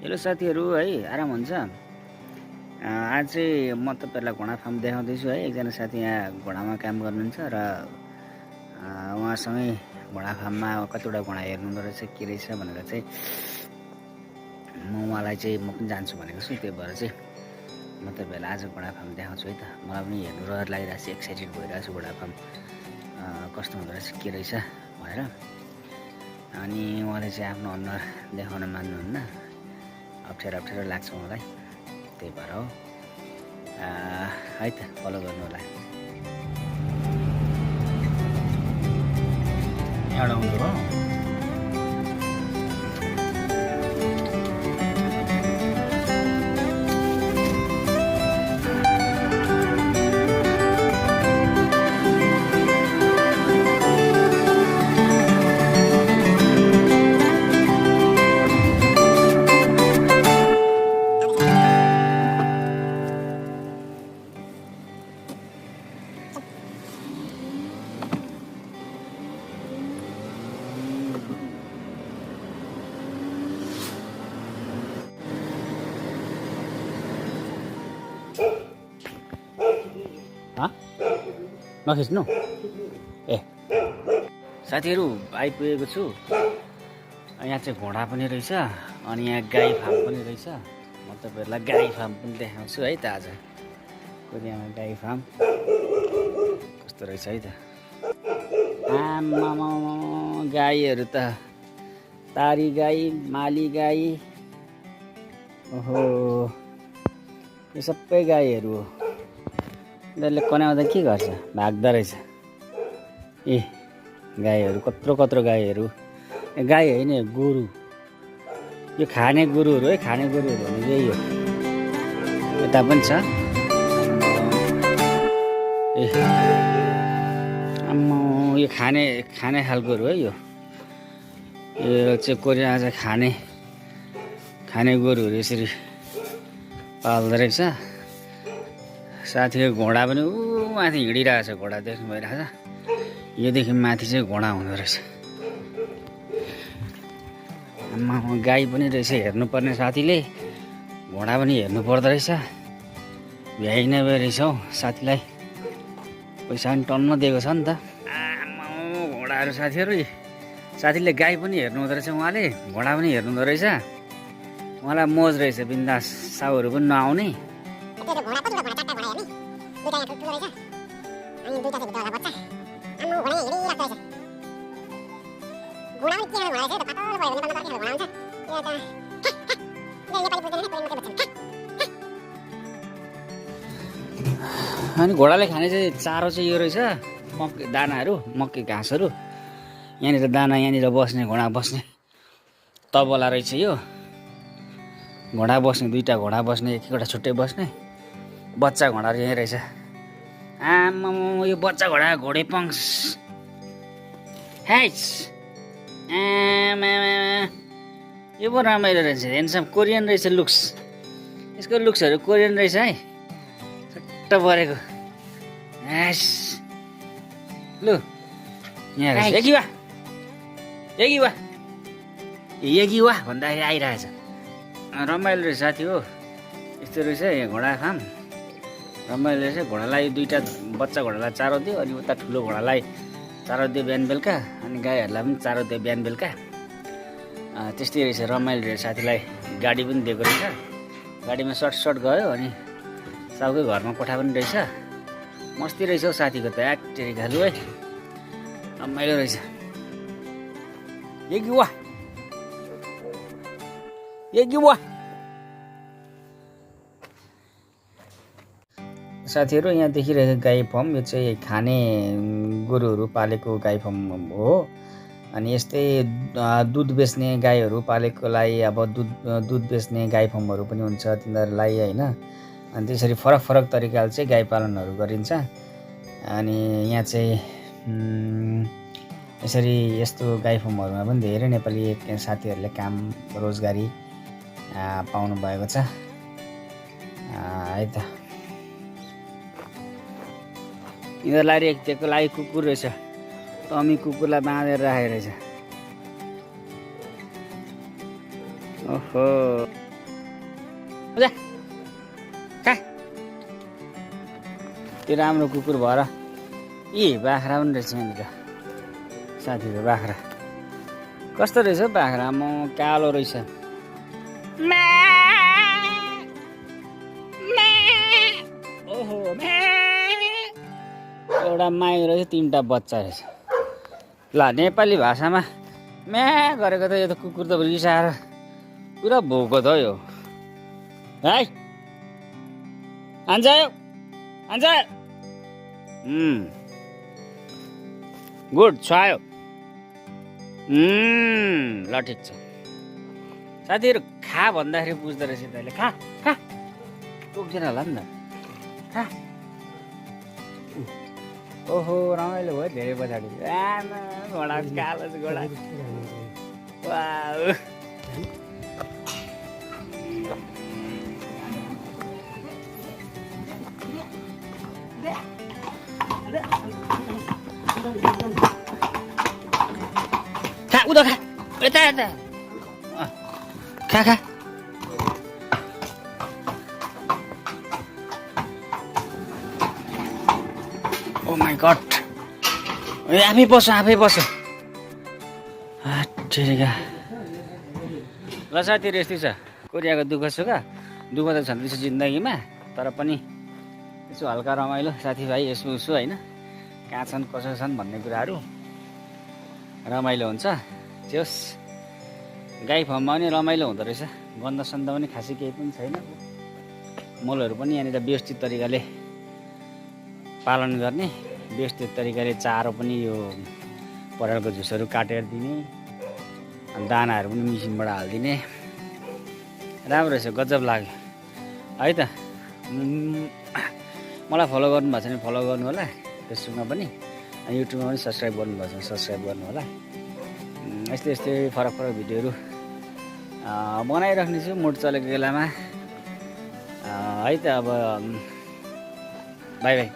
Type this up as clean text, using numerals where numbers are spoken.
Hello साथीहरु है आराम हुन्छ। आज चाहिँ म तपाईहरुलाई घोडा फार्म देखाउँदैछु है। एकजना साथी यहाँ घोडामा काम गर्नुहुन्छ र उहाँसँगै घोडा फार्ममा कतिवटा घोडा हेर्नुहुँदो रहेछ के रहेछ भनेर चाहिँ म उहाँलाई चाहिँ म पनि जान्छु भनेको छु। त्यही भएर चाहिँ म तपाईहरुलाई आज घोडा फार्म देखाउँछु है त। मलाई पनि हेर्नु रहर लागिरहेको छ, एक्साइटेड भइरहेको छु घोडा फार्म कस्तो हुँदो रहेछ के रहेछ भनेर। अनि उहाँले चाहिँ आफ्नो अनुहार देखाउन मान्नुहुन्न, अप्ठ्यारो लाग्छ मलाई, त्यही भएर हो है त। फलो गर्नु होला। एउटा आउनु हो नखिच्नु। ए साथीहरु आइपुगेको छु। यहाँ चाहिँ घोडा पनि रहेछ अनि यहाँ गाई फार्म पनि रहेछ। म तपाईहरुलाई गाई फार्म पनि देखाउँछु है त आज। कोरियामा गाई फार्म कस्तो रहेछ है त। आमामा गाईहरु त तारी गाई, माली गाई, ओहो यो सबै गाईहरु हो। यिनीहरूले कन्याउँदा के गर्छ? भाग्दो रहेछ। ए गाईहरु कत्रो गाईहरु। गाई होइन गोरु। यो खाने गोरुहरु है, खाने गोरुहरु भनेको यही हो। यता पनि छ। ए आम्मा यो खाने खालकोहरु है यो। यो चाहिँ कोरियामा चाहिँ खाने गोरुहरु यसरी पाल्दो रहेछ। साथीको घोडा पनि माथि हिँडिरहेछ। घोडा देख्नु भइरहेछ। योदेखि माथि चाहिँ घोडा हुँदो रहेछ। आम्मा गाई पनि रहेछ हेर्नुपर्ने साथीले। घोडा पनि हेर्नु पर्दो रहेछ। भ्याइ नभए रहेछ हौ साथीलाई। पैसा पनि टन्न दिएको छ नि त। आम्मा घोडाहरू साथीहरू। साथीले गाई पनि हेर्नु हुँदो रहेछ, उहाँले घोडा पनि हेर्नु हुँदो रहेछ। उहाँलाई मोज रहेछ, बिन्दास, साउहरू पनि नआउने। अनि घोडाले खाने चाहिँ चारो चाहिँ यो रहेछ, मकै दानाहरू, मकै घाँसहरू। यहाँनिर दाना, यहाँनिर बस्ने, घोडा बस्ने तबला रहेछ यो। घोडा बस्ने, दुईटा घोडा बस्ने, एक-एकवटा छुट्टै बस्ने। बच्चा घोडाहरू यहीँ रहेछ। आम्मामा यो बच्चा घोडा घोडे पङ्स। हाइस आमामा यो पो रमाइलो रहेछ। हेन्डसम कोरियन रहेछ लुक्स। यसको लुक्सहरू कोरियन रहेछ है। सट्ट परेको। हाइस लु यहाँ रहेछ। यगिवा भन्दाखेरि आइरहेछ। रमाइलो रहेछ साथी हो। यस्तो रहेछ यहाँ घोडा फार्म। रमाइलो रहेछ। घोडालाई दुईटा बच्चा घोडालाई चारो दियो, अनि उता ठुलो घोडालाई चारो दियो बिहान बेलुका, अनि गाईहरूलाई पनि चारो दियो बिहान बेलुका। त्यस्तै रहेछ। रमाइलो रहेछ। साथीलाई गाडी पनि दिएको रहेछ। गाडीमा सर्ट गयो। अनि सबकै घरमा कोठा पनि रहेछ। मस्ती रहेछ हौ साथीको त। एक्टेरी खालु है। रमाइलो रहेछ। साथीहरू यहाँ देखिरहेको गाई फर्म यो चाहिँ खाने गोरुहरू पालेको गाई फर्म हो। अनि यस्तै दुध बेच्ने गाईहरू पालेकोलाई अब दुध बेच्ने गाई फर्महरू पनि हुन्छ तिनीहरूलाई होइन। अनि त्यसरी फरक फरक तरिकाले चाहिँ गाई पालनहरू गरिन्छ। अनि यहाँ चाहिँ यसरी यस्तो गाई फर्महरूमा पनि धेरै नेपाली साथीहरूले काम रोजगारी पाउनु भएको छ है त। यिनीहरूलाई रेखदेखको लागि कुकुर रहेछ, टमी कुकुरलाई बाँधेर राखेको रहेछ। ओहो खा त्यो राम्रो कुकुर भएर बाख्रा पनि रहेछ यहाँनिर साथीहरू। बाख्रा कस्तो रहेछ बाख्रा? म कालो रहेछ। ओहो एउटा माई रहेछ, 3टा बच्चा रहेछ। ल नेपाली भाषामा म्या गरेको त यो त कुकुर त रिसाएर पुरा भोको त यो है। हान्छ हान्छ गुड छायो। ल ठिक छ साथीहरू। खा भन्दाखेरि बुझ्दो रहेछ तैँले। खा खा टोक्दैन होला नि त। खा। ओहो रमाइलो भयो धेरै पछाडि। घोडा कालो छ घोडा। वाउ खा उता खा यता यता खा खा। ओ माई गड आफै बस आफै बस। ठिक ल साथीहरू यस्तै छ कोरियाको दुःख सुख। दुःख त छँदैछ जिन्दगीमा, तर पनि यसो हल्का रमाइलो साथीभाइ यसो उसो होइन। कहाँ छन् कसो छन् भन्ने कुराहरू रमाइलो हुन्छ। जोस् गाई फर्ममा पनि रमाइलो हुँदो रहेछ। गन्ध सन्ध पनि खासै केही पनि छैन। मलहरू पनि यहाँनिर व्यवस्थित तरिकाले पालन गर्ने, व्यवस्थित तरिकाले चारो पनि यो परालको झुसहरू काटेर दिने, अनि दानाहरू पनि मिसिनबाट हालिदिने। राम्रो रहेछ, गजब लाग्यो है त। मलाई फलो गर्नुभएको छ भने फलो गर्नु होला, फेसबुकमा पनि युट्युबमा पनि सब्सक्राइब गर्नुभएको छ भने सब्सक्राइब गर्नु होला। यस्तै यस्तै फरक फरक भिडियोहरू बनाइराख्नेछु मुड चलेको बेलामा है त। अब बाई बाई।